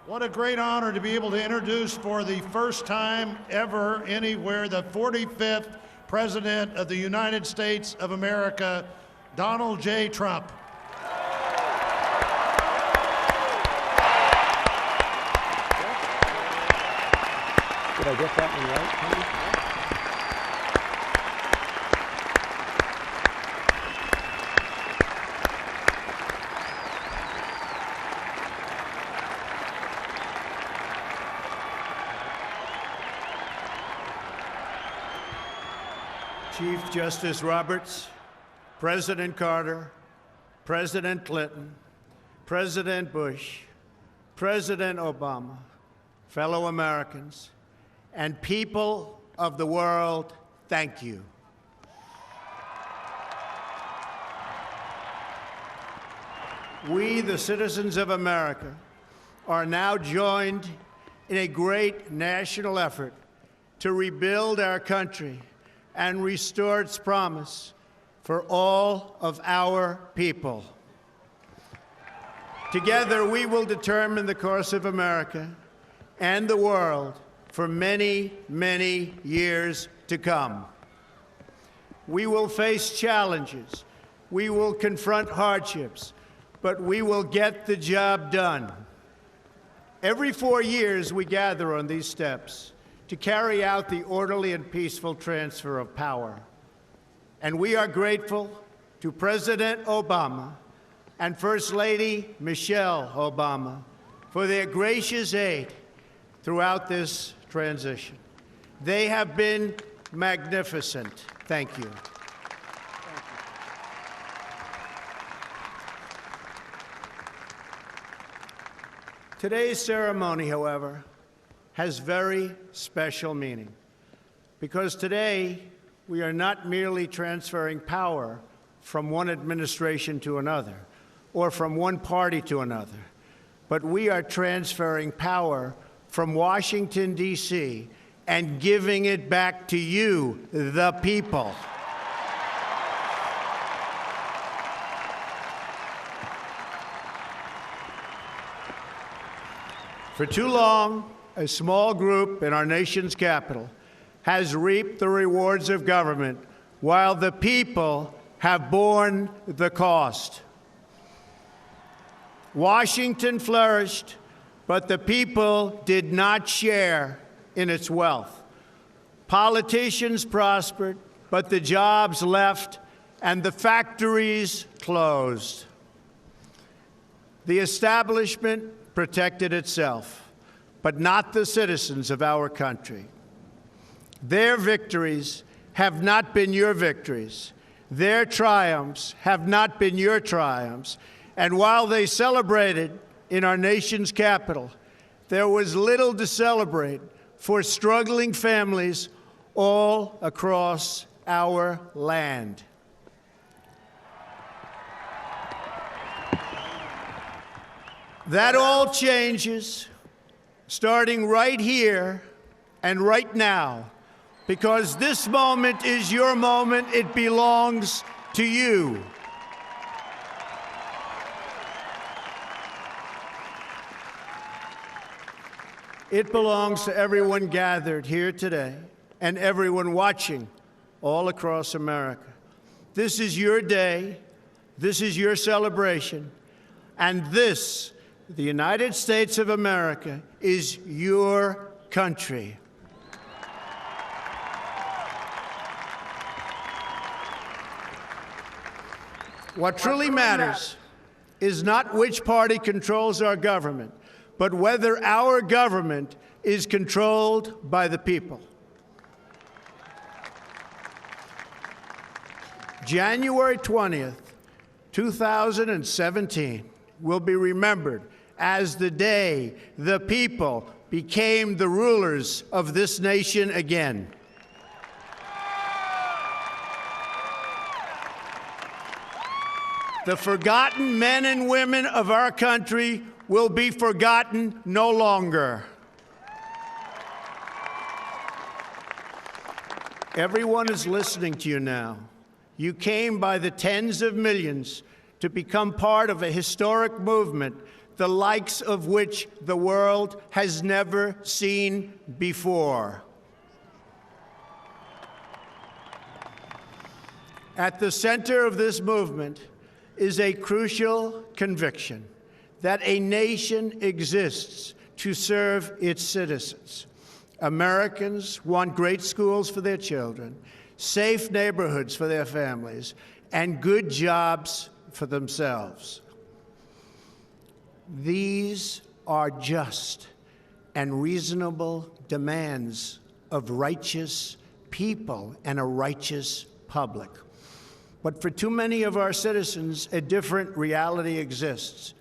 What a great honor to be able to introduce for the first time ever anywhere the 45th President of the United States of America, Donald J. Trump. Did I get that one right, Tony? Chief Justice Roberts, President Carter, President Clinton, President Bush, President Obama, fellow Americans, and people of the world, thank you. We, the citizens of America, are now joined in a great national effort to rebuild our country and restore its promise for all of our people. Together, we will determine the course of America and the world for many, many years to come. We will face challenges. We will confront hardships, but we will get the job done. Every 4 years, we gather on these steps to carry out the orderly and peaceful transfer of power. And we are grateful to President Obama and First Lady Michelle Obama for their gracious aid throughout this transition. They have been magnificent. Thank you. Today's ceremony, however, has very special meaning, because today we are not merely transferring power from one administration to another or from one party to another, but we are transferring power from Washington, D.C., and giving it back to you, the people. For too long, a small group in our nation's capital has reaped the rewards of government while the people have borne the cost. Washington flourished, but the people did not share in its wealth. Politicians prospered, but the jobs left and the factories closed. The establishment protected itself, but not the citizens of our country. Their victories have not been your victories. Their triumphs have not been your triumphs. And while they celebrated in our nation's capital, there was little to celebrate for struggling families all across our land. That all changes starting right here and right now, because this moment is your moment. It belongs to you. It belongs to everyone gathered here today and everyone watching all across America. This is your day. This is your celebration. And this, the United States of America, is your country. What truly matters is not which party controls our government, but whether our government is controlled by the people. January 20th, 2017 will be remembered as the day the people became the rulers of this nation again. The forgotten men and women of our country will be forgotten no longer. Everyone is listening to you now. You came by the tens of millions to become part of a historic movement the likes of which the world has never seen before. At the center of this movement is a crucial conviction that a nation exists to serve its citizens. Americans want great schools for their children, safe neighborhoods for their families, and good jobs for themselves. These are just and reasonable demands of righteous people and a righteous public. But for too many of our citizens, a different reality exists.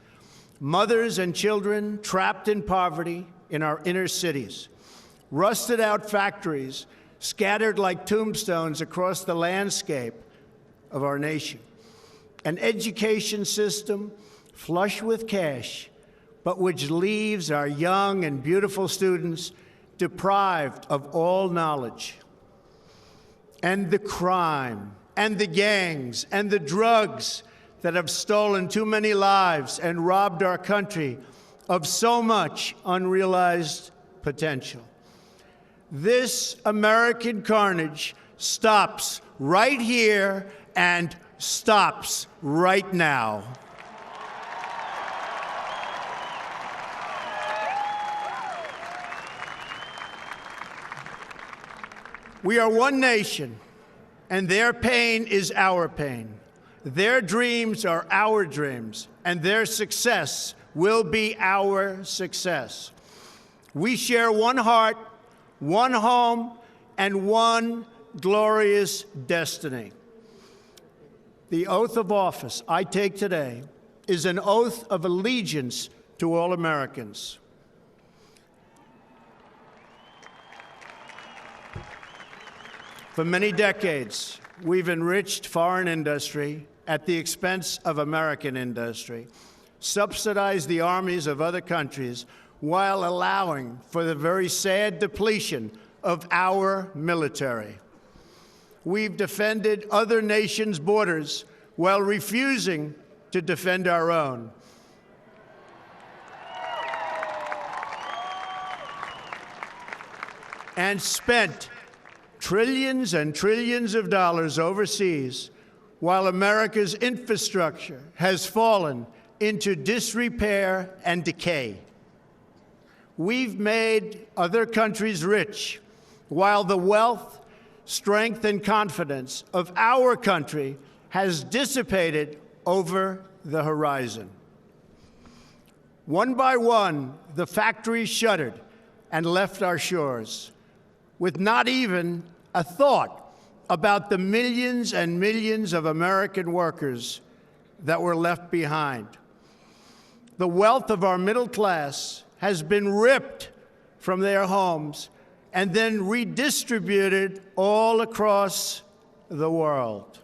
Mothers and children trapped in poverty in our inner cities, rusted out factories scattered like tombstones across the landscape of our nation, an education system flush with cash, but which leaves our young and beautiful students deprived of all knowledge. And the crime, and the gangs, and the drugs that have stolen too many lives and robbed our country of so much unrealized potential. This American carnage stops right here and stops right now. We are one nation, and their pain is our pain. Their dreams are our dreams, and their success will be our success. We share one heart, one home, and one glorious destiny. The oath of office I take today is an oath of allegiance to all Americans. For many decades, we've enriched foreign industry at the expense of American industry, subsidized the armies of other countries while allowing for the very sad depletion of our military. We've defended other nations' borders while refusing to defend our own. And spent trillions and trillions of dollars overseas while America's infrastructure has fallen into disrepair and decay. We've made other countries rich while the wealth, strength, and confidence of our country has dissipated over the horizon. One by one, the factories shuttered and left our shores, with not even a thought about the millions and millions of American workers that were left behind. The wealth of our middle class has been ripped from their homes and then redistributed all across the world.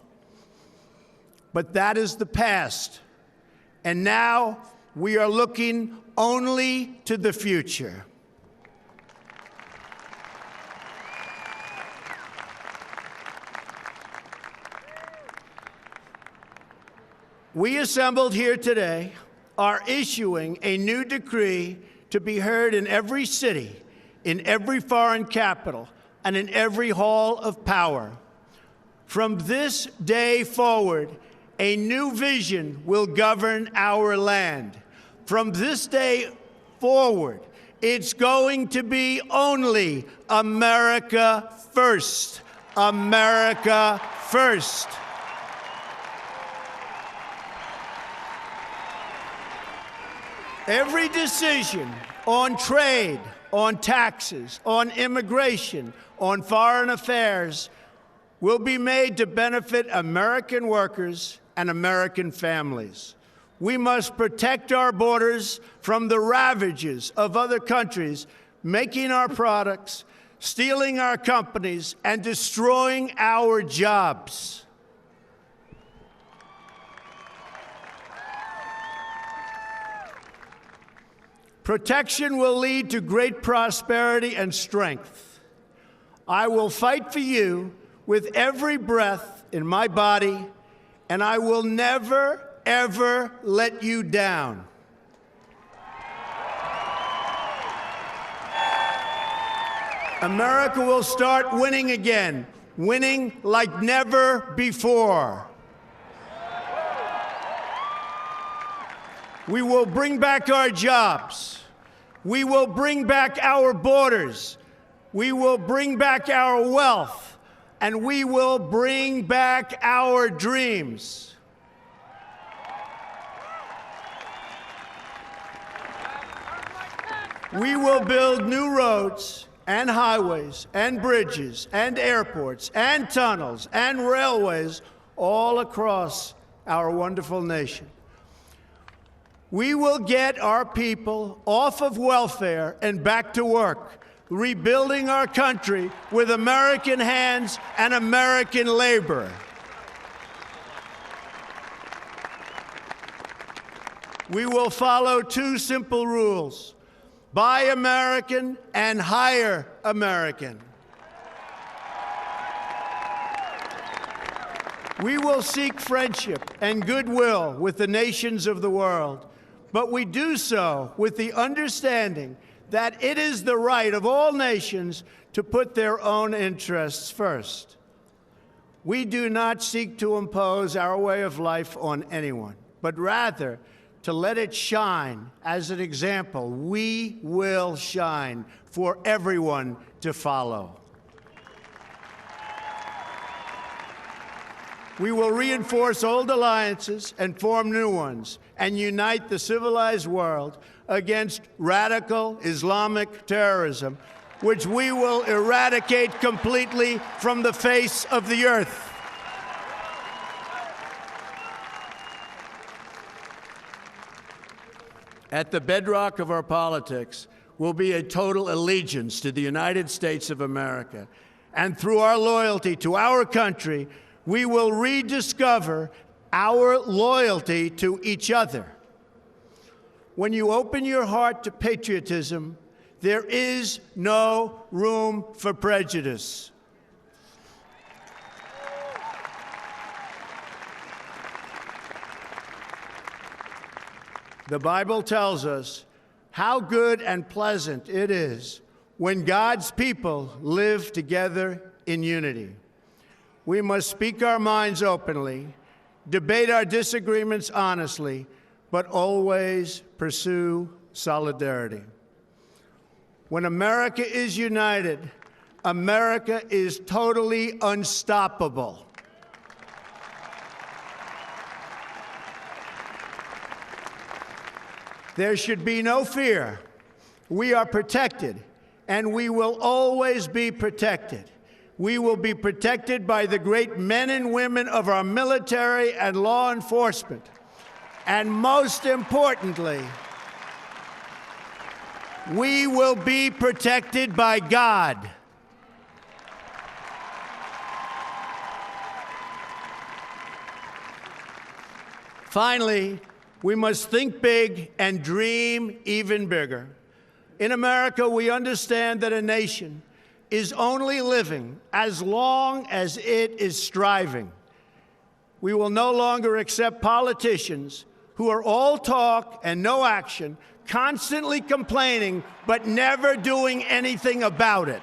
But that is the past, and now we are looking only to the future. We assembled here today are issuing a new decree to be heard in every city, in every foreign capital, and in every hall of power. From this day forward, a new vision will govern our land. From this day forward, it's going to be only America first. America first. Every decision on trade, on taxes, on immigration, on foreign affairs will be made to benefit American workers and American families. We must protect our borders from the ravages of other countries, making our products, stealing our companies, and destroying our jobs. Protection will lead to great prosperity and strength. I will fight for you with every breath in my body, and I will never, ever let you down. America will start winning again, winning like never before. We will bring back our jobs. We will bring back our borders. We will bring back our wealth. And we will bring back our dreams. We will build new roads and highways and bridges and airports and tunnels and railways all across our wonderful nation. We will get our people off of welfare and back to work, rebuilding our country with American hands and American labor. We will follow two simple rules: buy American and hire American. We will seek friendship and goodwill with the nations of the world, but we do so with the understanding that it is the right of all nations to put their own interests first. We do not seek to impose our way of life on anyone, but rather to let it shine as an example. We will shine for everyone to follow. We will reinforce old alliances and form new ones and unite the civilized world against radical Islamic terrorism, which we will eradicate completely from the face of the earth. At the bedrock of our politics will be a total allegiance to the United States of America. And through our loyalty to our country, we will rediscover our loyalty to each other. When you open your heart to patriotism, there is no room for prejudice. The Bible tells us how good and pleasant it is when God's people live together in unity. We must speak our minds openly, debate our disagreements honestly, but always pursue solidarity. When America is united, America is totally unstoppable. There should be no fear. We are protected, and we will always be protected. We will be protected by the great men and women of our military and law enforcement. And most importantly, we will be protected by God. Finally, we must think big and dream even bigger. In America, we understand that a nation is only living as long as it is striving. We will no longer accept politicians who are all talk and no action, constantly complaining but never doing anything about it.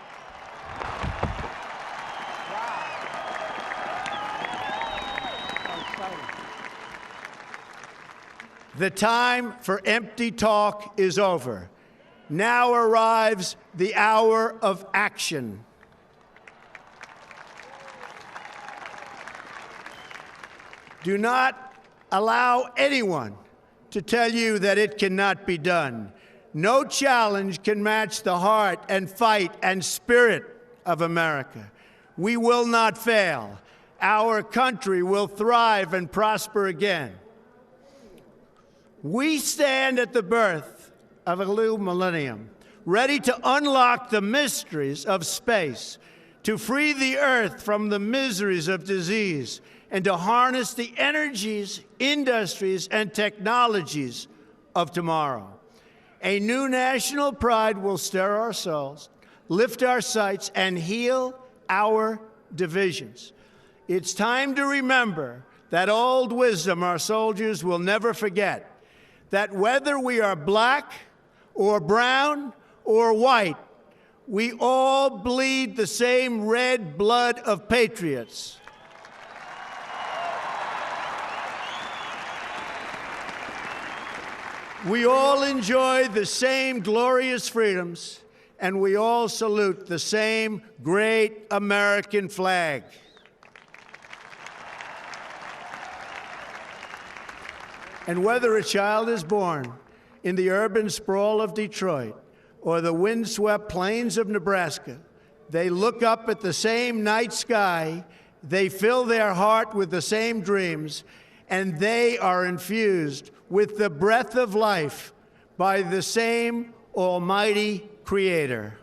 The time for empty talk is over. Now arrives the hour of action. Do not allow anyone to tell you that it cannot be done. No challenge can match the heart and fight and spirit of America. We will not fail. Our country will thrive and prosper again. We stand at the birth of a new millennium, ready to unlock the mysteries of space, to free the earth from the miseries of disease, and to harness the energies, industries, and technologies of tomorrow. A new national pride will stir our souls, lift our sights, and heal our divisions. It's time to remember that old wisdom our soldiers will never forget, that whether we are black or brown or white, We all bleed the same red blood of patriots. We all enjoy the same glorious freedoms, and we all salute the same great American flag. And whether a child is born in the urban sprawl of Detroit or the windswept plains of Nebraska, they look up at the same night sky, they fill their heart with the same dreams, and they are infused with the breath of life by the same almighty Creator.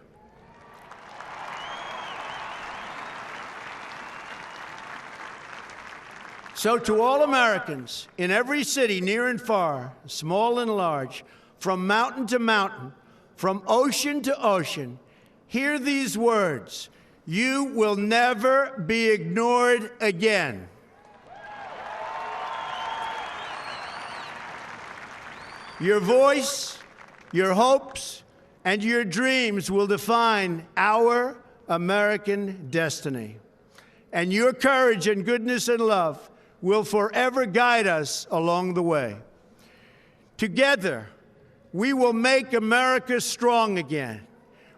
So to all Americans in every city, near and far, small and large, from mountain to mountain, from ocean to ocean, hear these words: you will never be ignored again. Your voice, your hopes, and your dreams will define our American destiny. And your courage and goodness and love will forever guide us along the way. Together, we will make America strong again.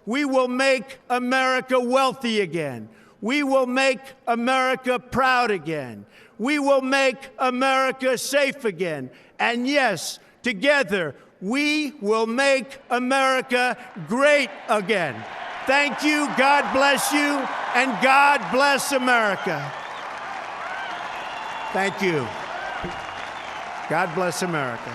We will make America wealthy again. We will make America proud again. We will make America safe again. And yes, together, we will make America great again. Thank you, God bless you, and God bless America. Thank you. God bless America.